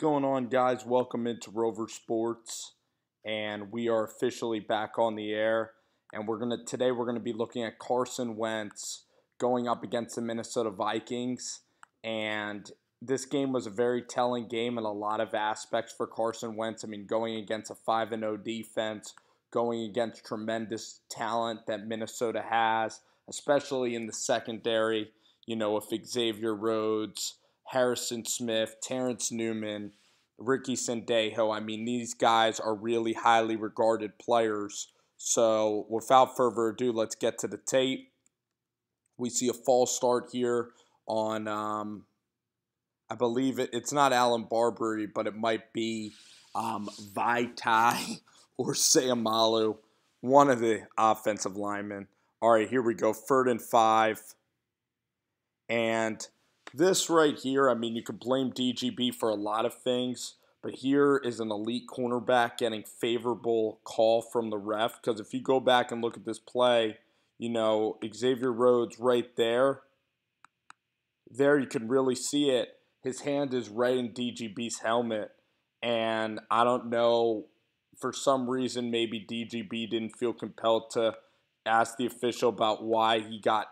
going on, guys? Welcome into Rover Sports, and we are officially back on the air. And today we're gonna be looking at Carson Wentz going up against the Minnesota Vikings. And this game was a very telling game in a lot of aspects for Carson Wentz. I mean, going against a 5-0 defense, going against tremendous talent that Minnesota has, especially in the secondary. With Xavier Rhodes, Harrison Smith, Terrence Newman, Ricky Sendejo. I mean, these guys are really highly regarded players. So without further ado, let's get to the tape. We see a false start here on, I believe it's not Alan Barbery, but it might be Vaitai or Sayamalu, one of the offensive linemen. All right, here we go, 3rd and 5. And this right here, I mean, you could blame DGB for a lot of things, but here is an elite cornerback getting favorable call from the ref. Because if you go back and look at this play, Xavier Rhodes right there you can really see it. His hand is right in DGB's helmet. And I don't know, for some reason, maybe DGB didn't feel compelled to ask the official about why he got,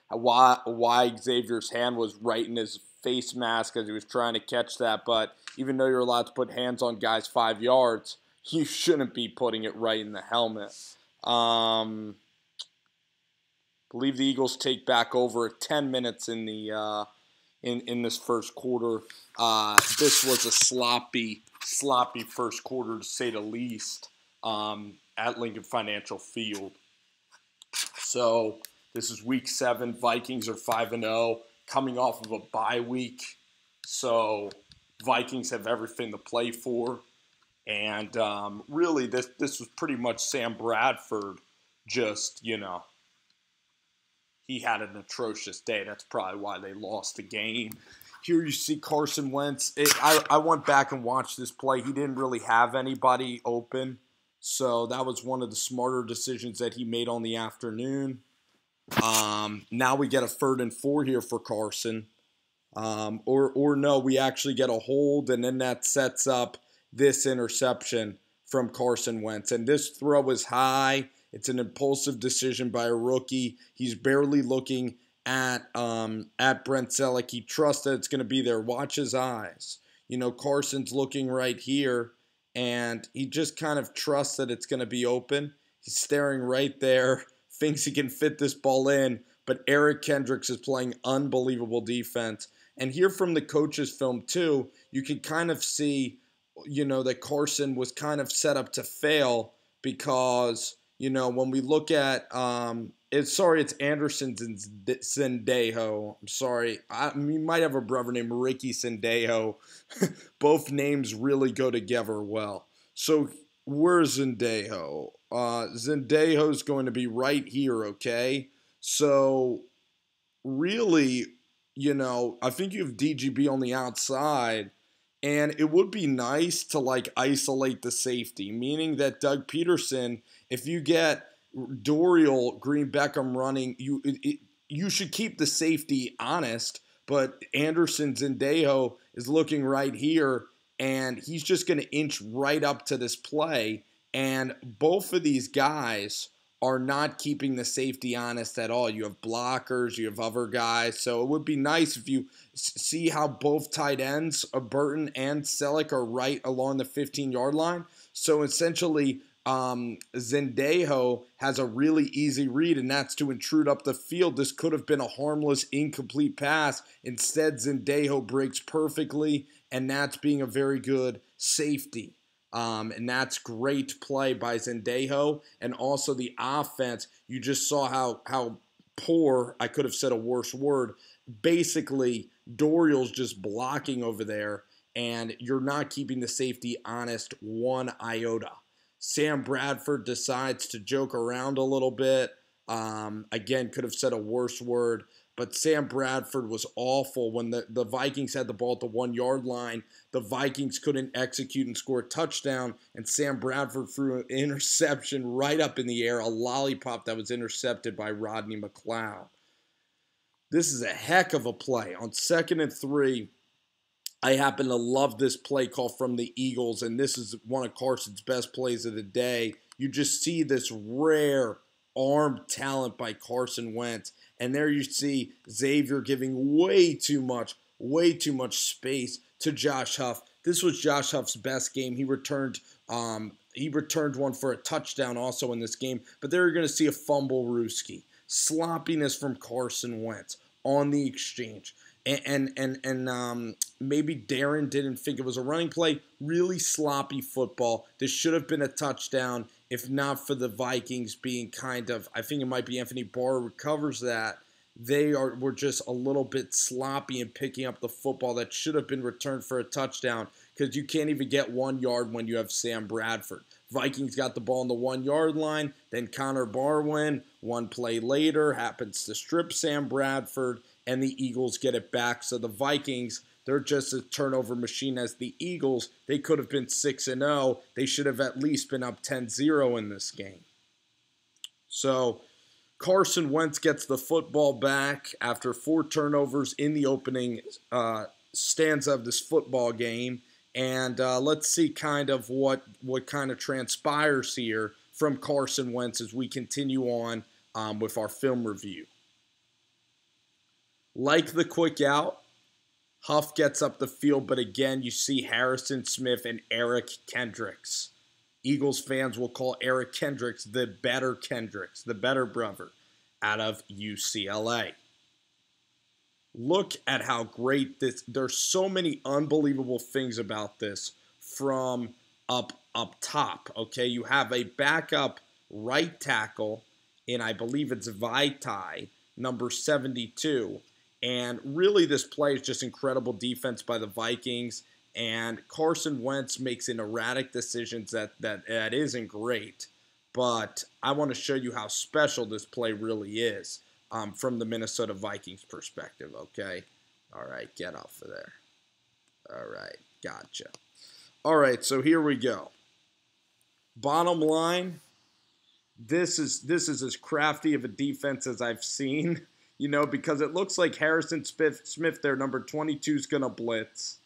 why Xavier's hand was right in his face mask as he was trying to catch that. But even though you're allowed to put hands on guys 5 yards, you shouldn't be putting it right in the helmet. Believe the Eagles take back over 10 minutes in the in this first quarter. This was a sloppy first quarter, to say the least, at Lincoln Financial Field. So this is week 7. Vikings are 5-0, coming off of a bye week. So Vikings have everything to play for. And really, this was pretty much Sam Bradford just, he had an atrocious day. That's probably why they lost the game. Here you see Carson Wentz. I went back and watched this play. He didn't really have anybody open. So that was one of the smarter decisions that he made on the afternoon. Now we get a 3rd and 4 here for Carson. Or no, we actually get a hold, and then that sets up this interception from Carson Wentz. And this throw is high. It's an impulsive decision by a rookie. He's barely looking at Brent Selleck. He trusts that it's going to be there. Watch his eyes. Carson's looking right here, and he just kind of trusts that it's going to be open. He's staring right there, thinks he can fit this ball in, but Eric Kendricks is playing unbelievable defense. And here from the coach's film, too, you can kind of see, that Carson was kind of set up to fail because, when we look at, it's Anderson Sendejo. I'm sorry. You might have a brother named Ricky Sendejo. Both names really go together well. So where's Sendejo? Sendejo's going to be right here, okay? So really, I think you have DGB on the outside, and it would be nice to isolate the safety, meaning that Doug Peterson, if you get Dorial Green Beckham running, you should keep the safety honest, but Anderson Sendejo is looking right here, and he's just going to inch right up to this play, and both of these guys are not keeping the safety honest at all. You have blockers, you have other guys. So it would be nice if you see how both tight ends, Burton and Selleck, are right along the 15-yard line. So essentially, Sendejo has a really easy read, and that's to intrude up the field. This could have been a harmless, incomplete pass. Instead, Sendejo breaks perfectly, and that's being a very good safety. And that's great play by Sendejo. And also the offense, you just saw how poor, I could have said a worse word. Basically, Dorial's just blocking over there, and you're not keeping the safety honest one iota. Sam Bradford decides to joke around a little bit. Again, could have said a worse word. But Sam Bradford was awful. When the Vikings had the ball at the 1-yard line, the Vikings couldn't execute and score a touchdown, and Sam Bradford threw an interception right up in the air, a lollipop that was intercepted by Rodney McLeod. This is a heck of a play. On 2nd and 3, I happen to love this play call from the Eagles, and this is one of Carson's best plays of the day. You just see this rare arm talent by Carson Wentz, and there you see Xavier giving way too much space to Josh Huff. This was Josh Huff's best game. He returned one for a touchdown also in this game, but they're going to see a fumble Rooski. Sloppiness from Carson Wentz on the exchange. And maybe Darren didn't think it was a running play. Really sloppy football. This should have been a touchdown if not for the Vikings being kind of, I think it might be Anthony Barr recovers that. Were just a little bit sloppy in picking up the football that should have been returned for a touchdown because you can't even get 1 yard when you have Sam Bradford. Vikings got the ball on the 1 yard line. Then Connor Barwin, one play later, happens to strip Sam Bradford, and the Eagles get it back. So the Vikings, they're just a turnover machine as the Eagles. They could have been 6-0. They should have at least been up 10-0 in this game. So Carson Wentz gets the football back after 4 turnovers in the opening stanza of this football game. And let's see kind of what kind of transpires here from Carson Wentz as we continue on with our film review. Like the quick out, Huff gets up the field, but again, you see Harrison Smith and Eric Kendricks. Eagles fans will call Eric Kendricks the better brother out of UCLA. Look at how great this, there's so many unbelievable things about this from up top, okay? You have a backup right tackle, and I believe it's Vaitai, number 72. And really this play is just incredible defense by the Vikings. And Carson Wentz makes an erratic decisions that isn't great. But I want to show you how special this play really is from the Minnesota Vikings perspective, okay? All right, get off of there. All right, gotcha. All right, so here we go. Bottom line, this is as crafty of a defense as I've seen, you know, because it looks like Harrison Smith there, number 22, is going to blitz.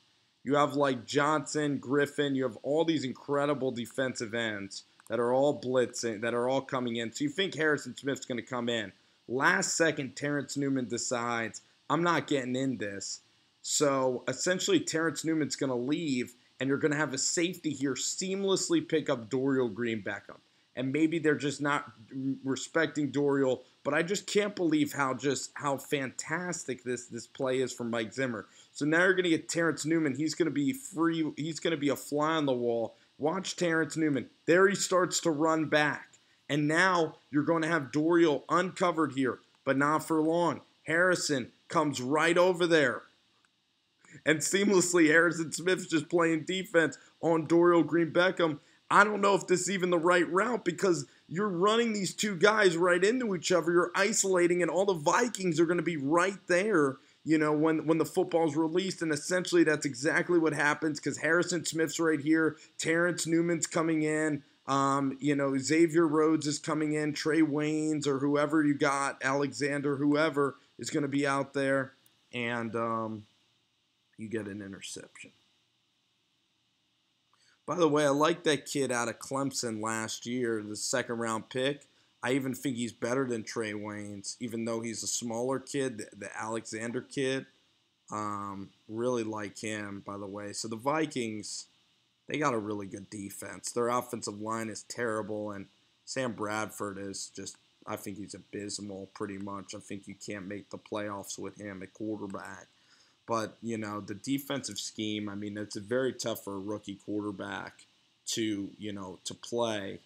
You have like Johnson, Griffin, you have all these incredible defensive ends that are all blitzing, that are all coming in. So you think Harrison Smith's going to come in. Last second, Terrence Newman decides, I'm not getting in this. So essentially, Terrence Newman's going to leave, and you're going to have a safety here seamlessly pick up Dorial Green-Beckham. And maybe they're just not respecting Dorial, but I just can't believe how fantastic this play is from Mike Zimmer. So now you're going to get Terrence Newman. He's going to be free. He's going to be a fly on the wall. Watch Terrence Newman. There he starts to run back. And now you're going to have Dorial uncovered here, but not for long. Harrison comes right over there. And seamlessly, Harrison Smith's just playing defense on Dorial Green-Beckham. I don't know if this is even the right route because you're running these two guys right into each other. You're isolating, and all the Vikings are going to be right there, you know, when the football's released. And essentially that's exactly what happens because Harrison Smith's right here. Terrence Newman's coming in. You know, Xavier Rhodes is coming in. Trey Waynes or whoever you got, Alexander, whoever is going to be out there. And you get an interception. By the way, I like that kid out of Clemson last year, the second-round pick. I even think he's better than Trey Waynes, even though he's a smaller kid, the Alexander kid. Really like him, by the way. So the Vikings, they got a really good defense. Their offensive line is terrible, and Sam Bradford is just, I think he's abysmal pretty much. I think you can't make the playoffs with him at quarterback. But, you know, the defensive scheme, I mean, it's very tough for a rookie quarterback to, you know, to play,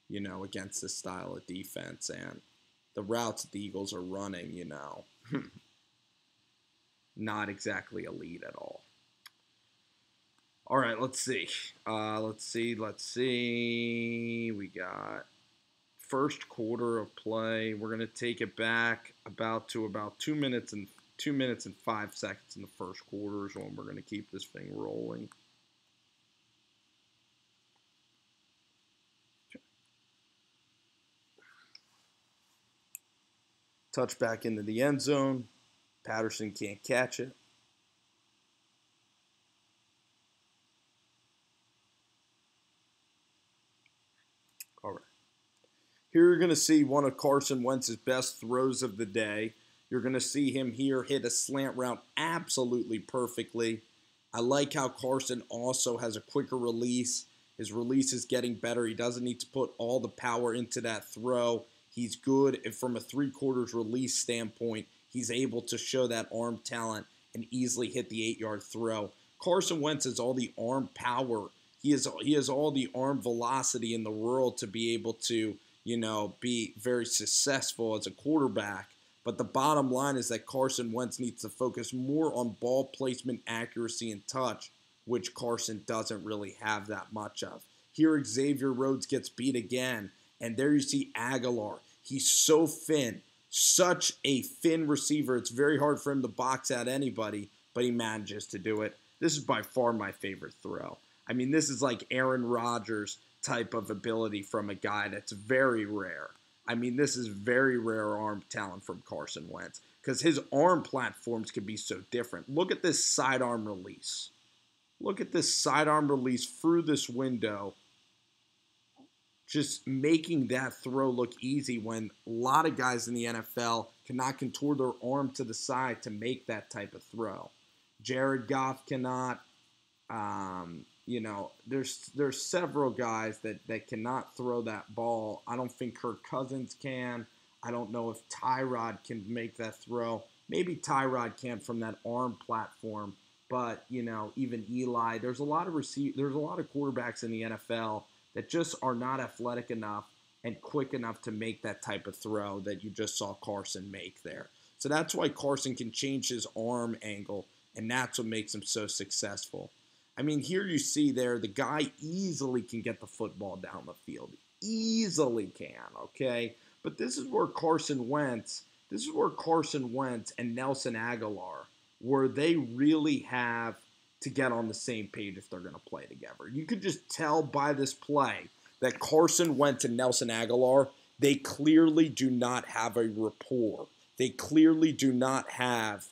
you know, against this style of defense. And the routes that the Eagles are running, you know, not exactly elite at all. All right, let's see. Let's see. We got first quarter of play. We're going to take it back about 2 minutes and 5 seconds in the first quarter is when we're going to keep this thing rolling. Touch back into the end zone. Patterson can't catch it. Here you're going to see one of Carson Wentz's best throws of the day. You're going to see him here hit a slant route absolutely perfectly. I like how Carson also has a quicker release. His release is getting better. He doesn't need to put all the power into that throw. He's good from a three-quarters release standpoint. He's able to show that arm talent and easily hit the 8-yard throw. Carson Wentz has all the arm power. He has all the arm velocity in the world to be able to, be very successful as a quarterback. But the bottom line is that Carson Wentz needs to focus more on ball placement, accuracy, and touch, which Carson doesn't really have that much of. Here, Xavier Rhodes gets beat again, and there you see Aguilar. He's so thin, such a thin receiver. It's very hard for him to box out anybody, but he manages to do it. This is by far my favorite throw. I mean, this is like Aaron Rodgers type of ability from a guy that's very rare. I mean, this is very rare arm talent from Carson Wentz because his arm platforms can be so different. Look at this sidearm release. Look at this sidearm release through this window, just making that throw look easy when a lot of guys in the NFL cannot contour their arm to the side to make that type of throw. Jared Goff cannot. There's several guys that cannot throw that ball. I don't think Kirk Cousins can. I don't know if Tyrod can make that throw. Maybe Tyrod can from that arm platform, but even Eli. There's a lot of quarterbacks in the NFL that just are not athletic enough and quick enough to make that type of throw that you just saw Carson make there. So that's why Carson can change his arm angle, and that's what makes him so successful. I mean, here you see there, the guy easily can get the football down the field. Easily can, okay? But this is where Carson Wentz and Nelson Aguilar, where they really have to get on the same page if they're going to play together. You could just tell by this play that Carson Wentz and Nelson Aguilar, they clearly do not have a rapport. They clearly do not have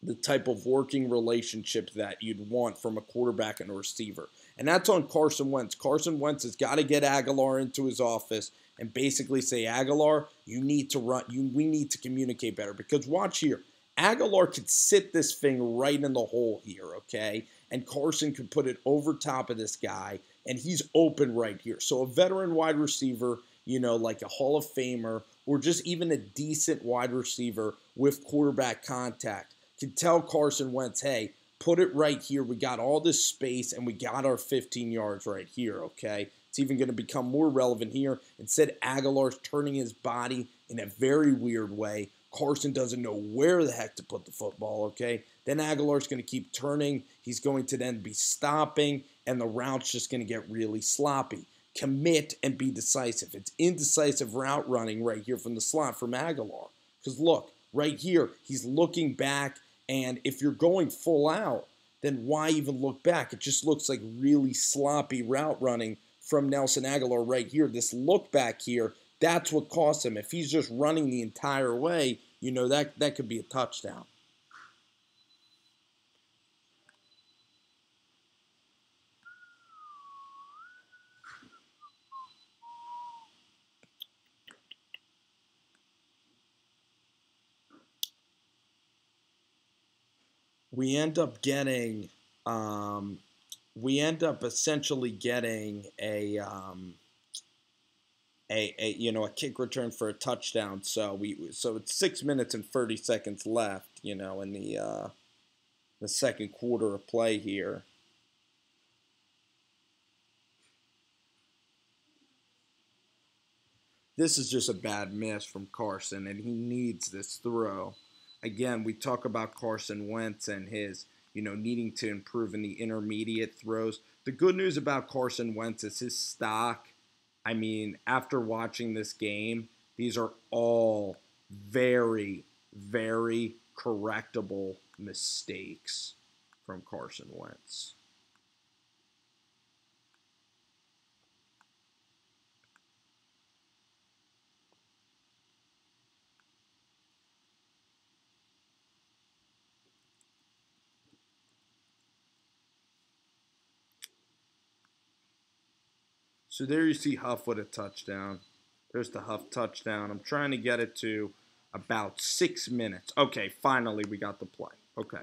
the type of working relationship that you'd want from a quarterback and a receiver. And that's on Carson Wentz. Carson Wentz has got to get Aguilar into his office and basically say, Aguilar, we need to communicate better. Because watch here, Aguilar could sit this thing right in the hole here, okay? And Carson could put it over top of this guy, and he's open right here. So a veteran wide receiver, like a Hall of Famer, or just even a decent wide receiver with quarterback contact, can tell Carson Wentz, hey, put it right here. We got all this space, and we got our 15 yards right here, okay? It's even going to become more relevant here. Instead, Aguilar's turning his body in a very weird way. Carson doesn't know where the heck to put the football, okay? Then Aguilar's going to keep turning. He's going to then be stopping, and the route's just going to get really sloppy. Commit and be decisive. It's indecisive route running right here from the slot from Aguilar. Because look, right here, he's looking back, and if you're going full out, then why even look back? It just looks like really sloppy route running from Nelson Aguilar right here. This look back here, that's what costs him. If he's just running the entire way, that could be a touchdown. We end up essentially getting a kick return for a touchdown. So it's 6 minutes and 30 seconds left, in the second quarter of play here. This is just a bad miss from Carson, and he needs this throw. Again, we talk about Carson Wentz and his, needing to improve in the intermediate throws. The good news about Carson Wentz is his stock. I mean, after watching this game, these are all very, very correctable mistakes from Carson Wentz. So there you see Huff with a touchdown. There's the Huff touchdown. I'm trying to get it to about 6 minutes. Okay, finally we got the play. Okay.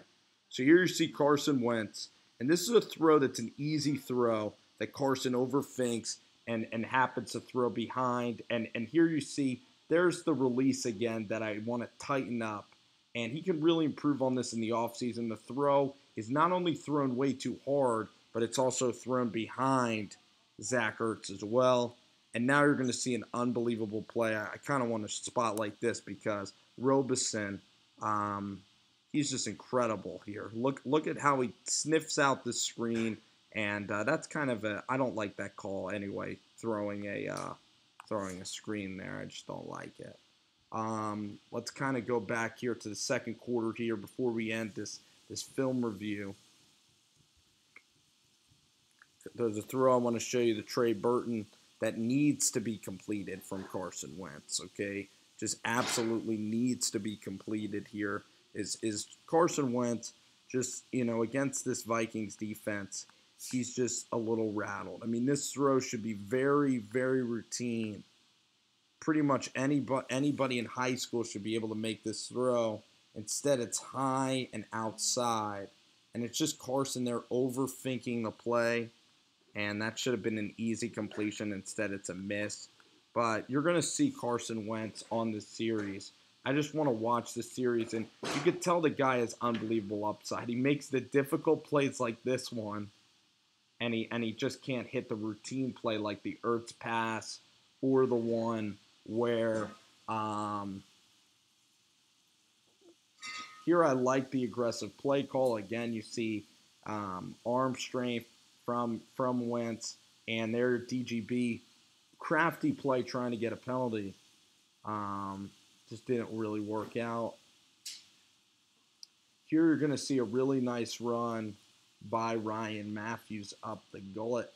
So here you see Carson Wentz, and this is a throw that's an easy throw that Carson overthinks and happens to throw behind. And here you see there's the release again that I want to tighten up. And he can really improve on this in the offseason. The throw is not only thrown way too hard, but it's also thrown behind Zach Ertz as well. And now you're going to see an unbelievable play. I kind of want to spotlight this because Robeson, he's just incredible here. Look at how he sniffs out the screen, and that's kind of I don't like that call anyway. Throwing a screen there, I just don't like it. Let's kind of go back here to the second quarter here before we end this film review. There's a throw I want to show you, the Trey Burton, that needs to be completed from Carson Wentz, okay? Just absolutely needs to be completed here. Is Carson Wentz just, against this Vikings defense, he's just a little rattled. I mean, this throw should be very, very routine. Pretty much anybody in high school should be able to make this throw. Instead, it's high and outside. And it's just Carson there overthinking the play. And that should have been an easy completion. Instead, it's a miss. But you're going to see Carson Wentz on this series. I just want to watch the series. And you could tell the guy has unbelievable upside. He makes the difficult plays like this one. And he just can't hit the routine play like the Ertz pass or the one where here I like the aggressive play call. Again, you see arm strength from Wentz, and their DGB crafty play trying to get a penalty. Just didn't really work out. Here you're going to see a really nice run by Ryan Matthews up the gullet.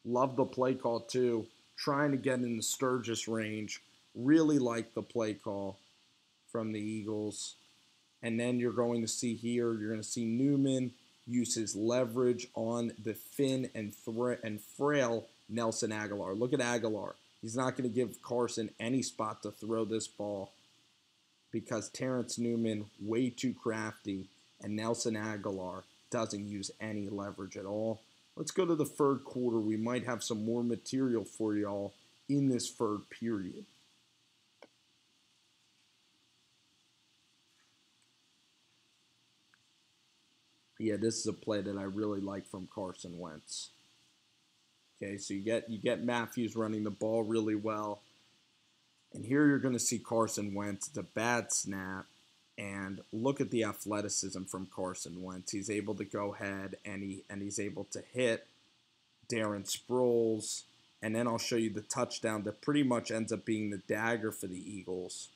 Love the play call too. Trying to get in the Sturgis range. Really like the play call from the Eagles. And then you're going to see here, you're going to see Newman use his leverage on the thin and frail Nelson Aguilar. Look at Aguilar. He's not going to give Carson any spot to throw this ball because Terrence Newman, way too crafty, and Nelson Aguilar doesn't use any leverage at all. Let's go to the third quarter. We might have some more material for y'all in this third period. Yeah, this is a play that I really like from Carson Wentz. Okay, so you get Matthews running the ball really well. And here you're going to see Carson Wentz. It's a bad snap. And look at the athleticism from Carson Wentz. He's able to go ahead and he's able to hit Darren Sproles. And then I'll show you the touchdown that pretty much ends up being the dagger for the Eagles.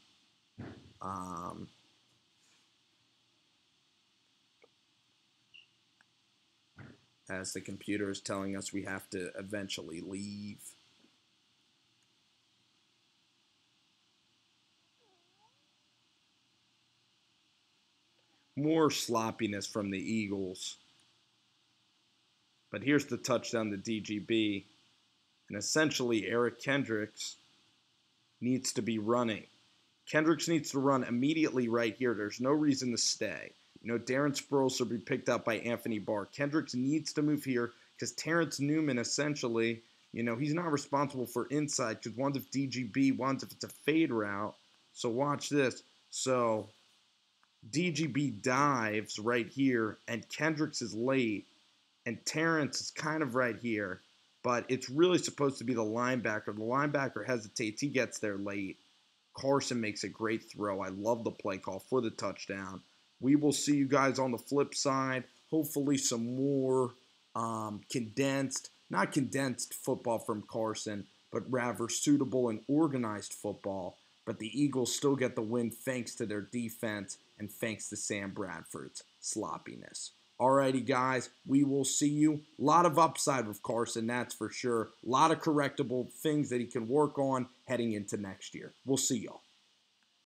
As the computer is telling us we have to eventually leave. More sloppiness from the Eagles. But here's the touchdown to DGB. And essentially, Eric Kendricks needs to be running. Kendricks needs to run immediately right here. There's no reason to stay. Darren Sproles will be picked up by Anthony Barr. Kendricks needs to move here because Terrence Newman essentially, he's not responsible for inside because one's if DGB, one's if it's a fade route. So watch this. So DGB dives right here, and Kendricks is late, and Terrence is kind of right here, but it's really supposed to be the linebacker. The linebacker hesitates. He gets there late. Carson makes a great throw. I love the play call for the touchdown. We will see you guys on the flip side. Hopefully some more not condensed football from Carson, but rather suitable and organized football. But the Eagles still get the win thanks to their defense and thanks to Sam Bradford's sloppiness. Alrighty, guys, we will see you. A lot of upside with Carson, that's for sure. A lot of correctable things that he can work on heading into next year. We'll see y'all.